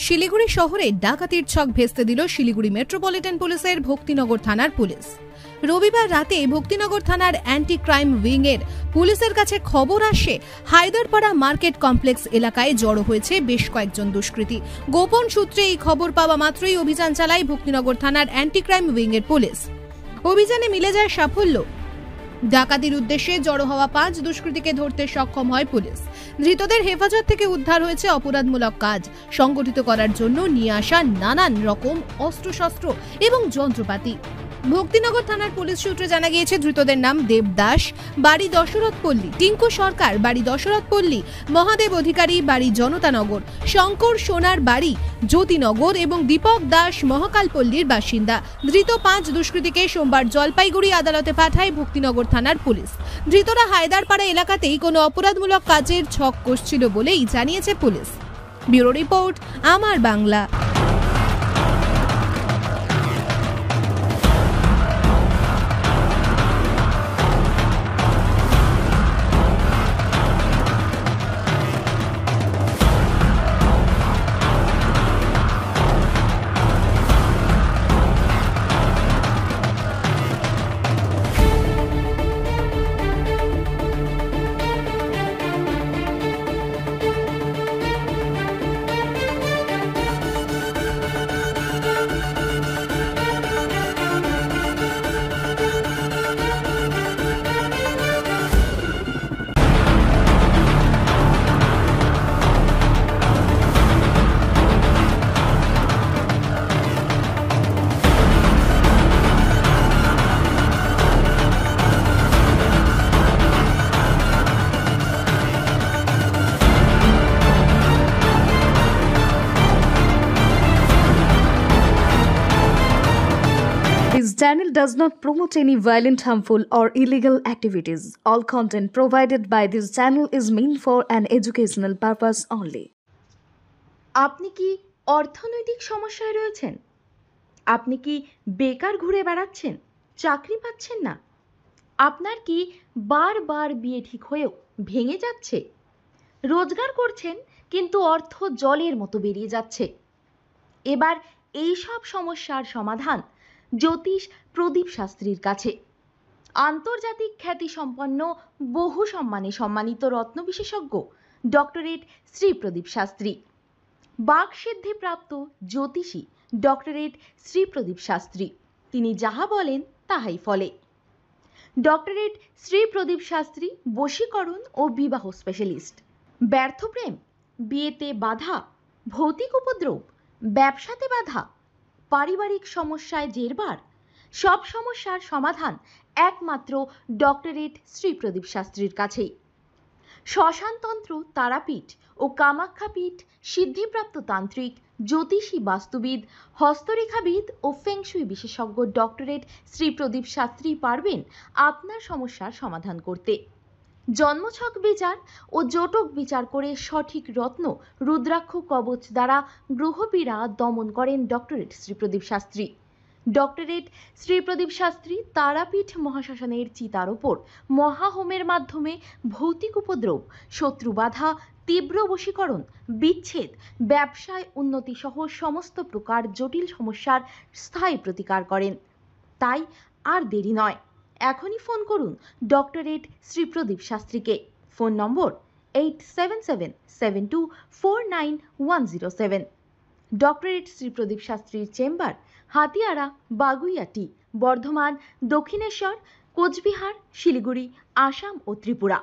শিলিগুড়ি শহরে ডাকাতির ছক ভেস্তে দিল শিলিগুড়ি মেট্রোপলিটন পুলিশের ভক্তিনগর থানার পুলিশ। রবিবার রাতে ভক্তিনগর থানার অ্যান্টি ক্রাইম উইং এর পুলিশের কাছে খবর আসে হায়দারপাড়া মার্কেট কমপ্লেক্স এলাকায় জড়ো হয়েছে বেশ কয়েকজন দুষ্কৃতী। গোপন সূত্রে এই খবর পাওয়া মাত্রই অভিযান চালায় ভক্তিনগর থানার অ্যান্টি ক্রাইম উইং এর পুলিশ। অভিযানে মিলে যায় সাফল্য। ডাকাতির উদ্দেশ্যে জড়ো হওয়া 5 দুষ্কৃতীকে ধরতে সক্ষম হয় পুলিশ। ধৃতদের হেফাজত থেকে উদ্ধার হয়েছে অপরাধমূলক কাজ সংগঠিত করার জন্য নিয়ে আসা নানান রকম অস্ত্রশস্ত্র এবং যন্ত্রপাতি। ভক্তিনগর থানার পুলিশ সূত্রে জানা গিয়েছে ধৃতদের নাম দেব দাস, বাড়ি দশরথপল্লী, টিঙ্কু সরকার, বাড়ি দশরথপল্লী, মহাদেব অধিকারী, বাড়ি জনতানগর, শঙ্কর সোনার, বাড়ি জ্যোতিনগর এবং দীপক দাস মহাকালপল্লীর বাসিন্দা। ধৃত 5 দুষ্কৃতীকে সোমবার জলপাইগুড়ি আদালতে পাঠায় ভক্তিনগর থানার পুলিশ। ধৃতরা হায়দারপাড়া এলাকাতেই কোনো অপরাধমূলক কাজের ছক কষছিল বলেই জানিয়েছে পুলিশ। ব্যুরো রিপোর্ট, আমার Bangla. This channel does not promote any violent, harmful, or illegal activities. All content provided by this channel is meant for an educational purpose only. আপনি কি অর্থনৈতিক সমস্যায় রয়েছেন? আপনি কি বেকার ঘুরে বেড়াচ্ছেন, চাকরি পাচ্ছেন না? আপনার কি বারবার বিয়ে ঠিক হয়েও ভেঙে যাচ্ছে? রোজগার করছেন কিন্তু অর্থ জলের মতো বেরিয়ে যাচ্ছে। এবার এই সব সমস্যার সমাধান জ্যোতিষ প্রদীপ শাস্ত্রীর কাছে। আন্তর্জাতিক খ্যাতিসম্পন্ন বহু সম্মানে সম্মানিত রত্ন বিশেষজ্ঞ ডক্টরেট শ্রী প্রদীপ শাস্ত্রী, বাকসিদ্ধিপ্রাপ্ত জ্যোতিষী ডক্টরেট শ্রী প্রদীপ শাস্ত্রী। তিনি যাহা বলেন তাহাই ফলে। ডক্টরেট শ্রী প্রদীপ শাস্ত্রী বশীকরণ ও বিবাহ স্পেশালিস্ট। ব্যর্থ প্রেম, বিয়েতে বাধা, ভৌতিক উপদ্রব, ব্যবসাতে বাধা, পারিবারিক সমস্যায় জেরবার, সব সমস্যার সমাধান একমাত্র ডক্টরেট শ্রী প্রদীপ শাস্ত্রীর কাছেই। শ্মশানতন্ত্র, তারাপীঠ ও কামাখ্যাপীঠ, সিদ্ধিপ্রাপ্ত তান্ত্রিক, জ্যোতিষী, বাস্তুবিদ, হস্তরেখাবিদ ও ফেংশুই বিশেষজ্ঞ ডক্টরেট শ্রী প্রদীপ শাস্ত্রী পারবেন আপনার সমস্যার সমাধান করতে। জন্মছক বিচার ও জটক বিচার করে সঠিক রত্ন রুদ্রাক্ষ কবচ দ্বারা গ্রহপীড়া দমন করেন ডক্টরেট শ্রী প্রদীপ শাস্ত্রী। ডক্টরেট শ্রী প্রদীপ শাস্ত্রী তারাপীঠ মহাশ্মশানের চিতার ওপর মহাহোমের মাধ্যমে ভৌতিক উপদ্রব, শত্রু বাধা, তীব্র বশীকরণ, বিচ্ছেদ, ব্যবসায় উন্নতি সহ সমস্ত প্রকার জটিল সমস্যার স্থায়ী প্রতিকার করেন। তাই আর দেরি নয়, এখনই ফোন করুন ডক্টরেট শ্রী প্রদীপ শাস্ত্রীকে। Phone number 8777249107। Doctorate Shri Pradeep শাস্ত্রীর চেম্বার হাতিয়ারা, বাগুইয়াটি, বর্ধমান, দক্ষিণেশ্বর, কোচবিহার, শিলিগুড়ি, আসাম ও ত্রিপুরা।